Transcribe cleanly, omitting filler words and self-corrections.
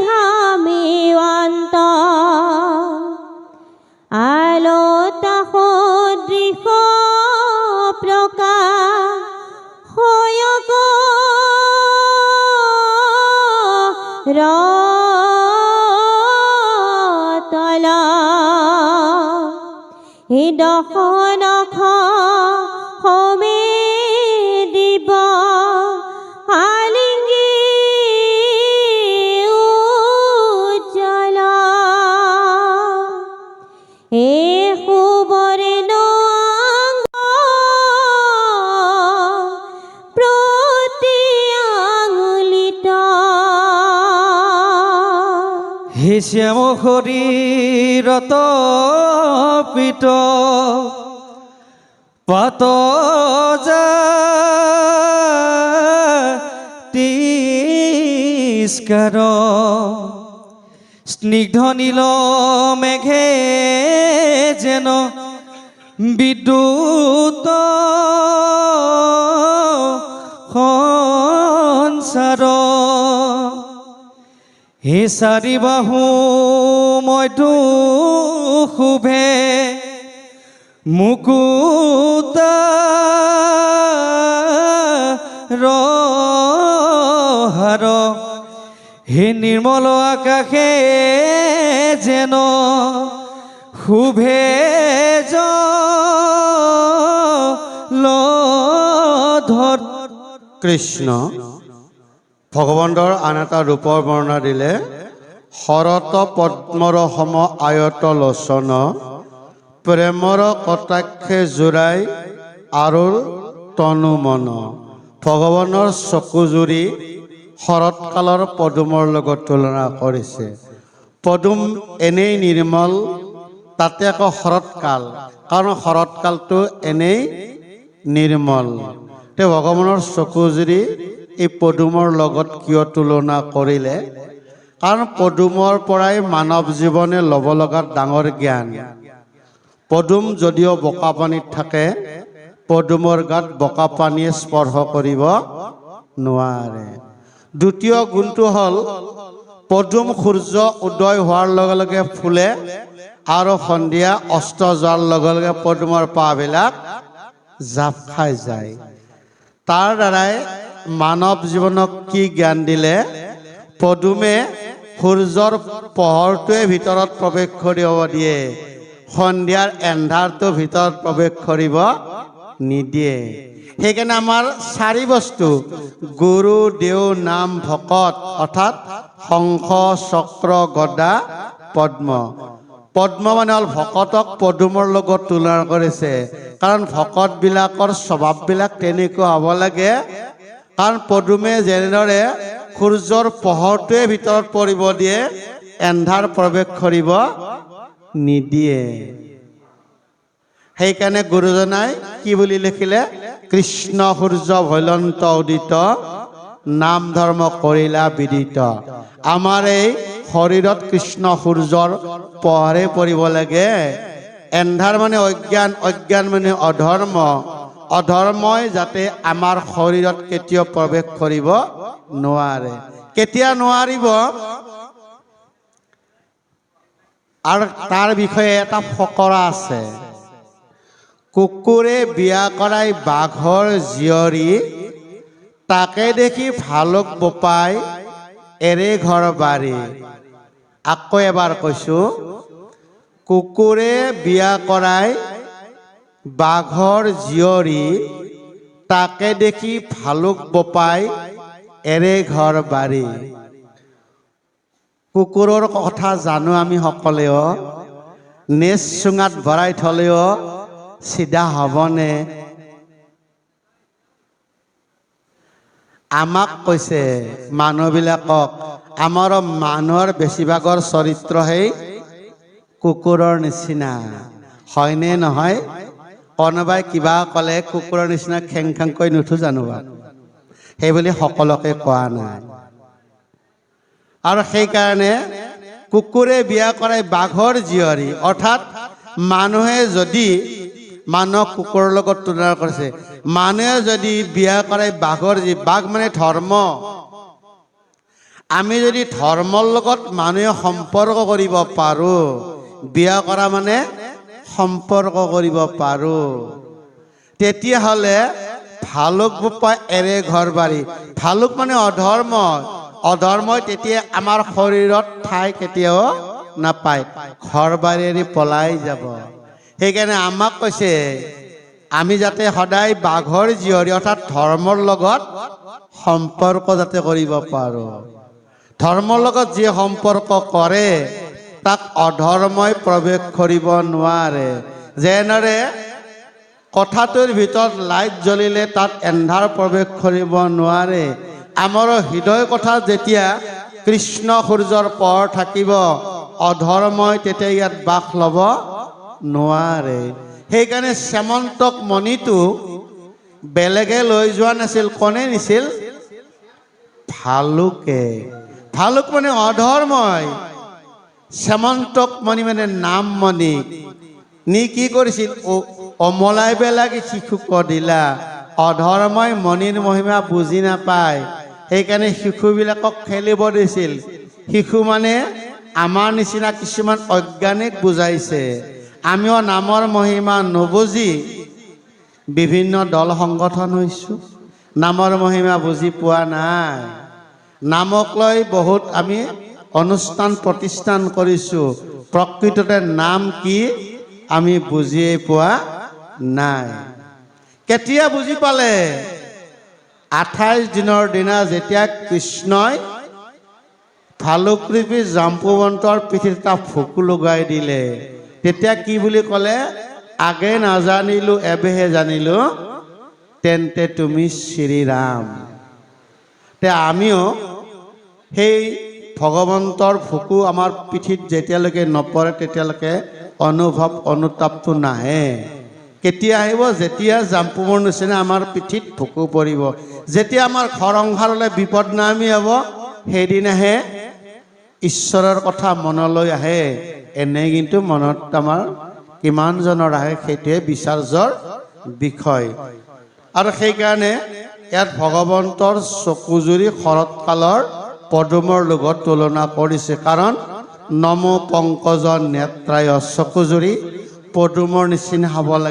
ভামিৱান্ত আলোতা সদৃশ প্ৰকাশ হয়ক ৰতল দশনখ সমে দিব আলিঙ্গি উজ্জ্বল এ সুবৰ্ণ প্ৰতি আঙুলিত হে শ্যাম শৰীৰত পিত পাত তিস্কাৰ স্নিগ্ধ নীল মেঘে যেন বিদ্যুৎ সঞ্চাৰ হে চাৰি বাহু মইতো শুভে মুকুতা ৰহাৰ হে নিৰ্মল আকাশে যেন শুভে জলধৰ। কৃষ্ণ ভগৱন্তৰ আন এটা ৰূপৰ বৰ্ণনা দিলে শৰত পদ্মৰ সম আয়ত লোচন প্ৰেমৰ কটাক্ষে জোৰাই আৰু তনু মন। ভগৱানৰ চকুজুৰি শৰৎকালৰ পদুমৰ লগত তুলনা কৰিছে। পদুম এনেই নিৰ্মল, তাতে আকৌ শৰৎকাল, কাৰণ শৰৎকালটো এনেই নিৰ্মল। তেওঁ ভগৱানৰ চকুজুৰি এই পদুমৰ লগত কিয় তুলনা কৰিলে? কাৰণ পদুমৰ পৰাই মানৱ জীৱনে ল'ব লগা ডাঙৰ জ্ঞান। পদুম যদিও বোকা পানীত থাকে, পদুমৰ গাত বোকা পানীয়ে স্পৰ্শ কৰিব নোৱাৰে। দ্বিতীয় গুণটো হ'ল পদুম সূৰ্য উদয় হোৱাৰ লগে লগে ফুলে আৰু সন্ধিয়া অস্ত যোৱাৰ লগে লগে পদুমৰ পাহবিলাক জাপ খাই যায়। তাৰ দ্বাৰাই মানৱ জীৱনক কি জ্ঞান দিলে? পদুমে সূৰ্যৰ পোহৰটোৱে ভিতৰত প্ৰৱেশ কৰিব দিয়ে, সন্ধিয়াৰ এন্ধাৰটো ভিতৰত প্ৰৱেশ কৰিব নিদিয়ে। সেইকাৰণে আমাৰ চাৰি বস্তু গুৰু দেও নাম ভকত, অৰ্থাৎ শংখ চক্ৰ গদা পদ্ম। পদ্ম মানে হ'ল ভকতক পদুমৰ লগত তুলনা কৰিছে, কাৰণ ভকতবিলাকৰ স্বভাৱবিলাক তেনেকুৱা হ'ব লাগে। কাৰণ পদুমে যেনেদৰে সূৰ্যৰ পোহৰটোৱে ভিতৰত পৰিব দিয়ে, এন্ধাৰ প্ৰৱেশ কৰিব নিদিয়ে। সেইকাৰণে গুৰুজনাই কি বুলি লিখিলে? কৃষ্ণ সূৰ্য ভৈলন্ত উদিত, নাম ধৰ্ম কৰিলা বিদিত। আমাৰ এই শৰীৰত কৃষ্ণ সূৰ্যৰ পোহৰে পৰিব লাগে। এন্ধাৰ মানে অজ্ঞান, অজ্ঞান মানে অধৰ্ম, অধৰ্মই যাতে আমাৰ শৰীৰত কেতিয়াও প্ৰৱেশ কৰিব নোৱাৰে। কেতিয়া নোৱাৰিব? আৰু তাৰ বিষয়ে এটা ফকৰা আছে। কুকুৰে বিয়া কৰাই বাঘৰ জীয়ৰী, তাকে দেখি ভালুক বোপাই এৰে ঘৰ বাৰী। আকৌ এবাৰ কৈছো, কুকুৰে বিয়া কৰাই বাঘৰ জীয়ৰী, তাকে দেখি ভালুক বোপাই এৰে ঘৰ বাৰী। কুকুৰৰ কথা জানো আমি সকলেও, নেজ চুঙাত ভৰাই থলেও চিধা হ'বনে? আমাক কৈছে মানুহবিলাকক, আমাৰ মানুহৰ বেছিভাগৰ চৰিত্ৰ সেই কুকুৰৰ নিচিনা, হয়নে নহয়? কোনোবাই কিবা ক'লে কুকুৰৰ নিচিনা খেং খেংকৈ নুঠো জানো? সেইবুলি সকলোকে কোৱা নাই। আৰু সেইকাৰণে কুকুৰে বিয়া কৰাই বাঘৰ জীয়ৰী, অৰ্থাৎ মানুহে যদি, মানুহক কুকুৰৰ লগত তুলনা কৰিছে, মানুহে যদি বিয়া কৰাই বাঘৰ বাঘ মানে ধৰ্ম, আমি যদি ধৰ্মৰ লগত মানুহে সম্পৰ্ক কৰিব পাৰোঁ, বিয়া কৰা মানে সম্পৰ্ক কৰিব পাৰোঁ, তেতিয়াহ'লে ভালুক বোপা এৰে ঘৰ বাৰী। ভালুক মানে অধৰ্মই তেতিয়া আমাৰ শৰীৰত ঠাই কেতিয়াও নাপায়, ঘৰ বাৰী এৰি পলাই যাব। সেইকাৰণে আমাক কৈছে আমি যাতে সদায় বাঘৰ জীয়ৰী অৰ্থাৎ ধৰ্মৰ লগত সম্পৰ্ক যাতে কৰিব পাৰোঁ। ধৰ্মৰ লগত যি সম্পৰ্ক কৰে তাক অধৰ্মই প্ৰৱেশ কৰিব নোৱাৰে। যেনেদৰে কোঠাটোৰ ভিতৰত লাইট জ্বলিলে তাত এন্ধাৰ প্ৰৱেশ কৰিব নোৱাৰে, আমাৰ হৃদয় কোঠাত যেতিয়া কৃষ্ণ সূৰ্যৰ পোহৰ থাকিব অধৰ্মই তেতিয়া ইয়াত বাস ল'ব নোৱাৰে। সেইকাৰণে শ্যামন্তক মণিটো বেলেগে লৈ যোৱা নাছিল, কোনে নিছিল? ভালুকে। ভালুক মানে অধৰ্মই, শ্যামন্তক মণি মানে নাম মণি নি কি কৰিছিল? অমলাই বেলাগি শিশুক দিলা। অধৰ্মই মণিৰ মহিমা বুজি নাপায়, সেইকাৰণে শিশুবিলাকক খেলিব দিছিল। শিশু মানে আমাৰ নিচিনা কিছুমান অজ্ঞানিক বুজাইছে। আমিও নামৰ মহিমা নুবুজি বিভিন্ন দল সংগঠন হৈছোঁ, নামৰ মহিমা বুজি পোৱা নাই। নামক লৈ বহুত আমি অনুষ্ঠান প্ৰতিষ্ঠান কৰিছোঁ, প্ৰকৃততে নাম কি আমি বুজিয়ে পোৱা নাই। কেতিয়া বুজি পালে? 28 দিনৰ দিনা যেতিয়া কৃষ্ণই ভালুক ৰূপী জাম্বুৱন্তৰ পিঠিত এটা ভুকু লগাই দিলে, তেতিয়া কি বুলি ক'লে? আগে নাজানিলোঁ এবেহে জানিলোঁ, তেন্তে তুমি শ্ৰীৰাম। তে আমিও সেই ভগৱন্তৰ ভুকু আমাৰ পিঠিত যেতিয়ালৈকে নপৰে তেতিয়ালৈকে অনুভৱ অনুতাপটো নাহে। কেতিয়া আহিব? যেতিয়া জাম্বুৰ নিচিনা আমাৰ পিঠিত ভুকু পৰিব, যেতিয়া আমাৰ ঘৰ সংসাৰলৈ বিপদ নামি হ'ব, সেইদিনাহে ঈশ্বৰৰ কথা মনলৈ আহে। এনে কিন্তু মনত আমাৰ কিমানজনৰ আহে সেইটোৱে বিচাৰ্যৰ বিষয়। আৰু সেইকাৰণে ইয়াত ভগৱন্তৰ চকুজুৰি শৰৎকালৰ পদুমৰ লগত তুলনা কৰিছে, কাৰণ নমো পংকজ নেত্ৰায়, চকুজুৰি পদুমৰ নিচিনা হ'ব লাগে।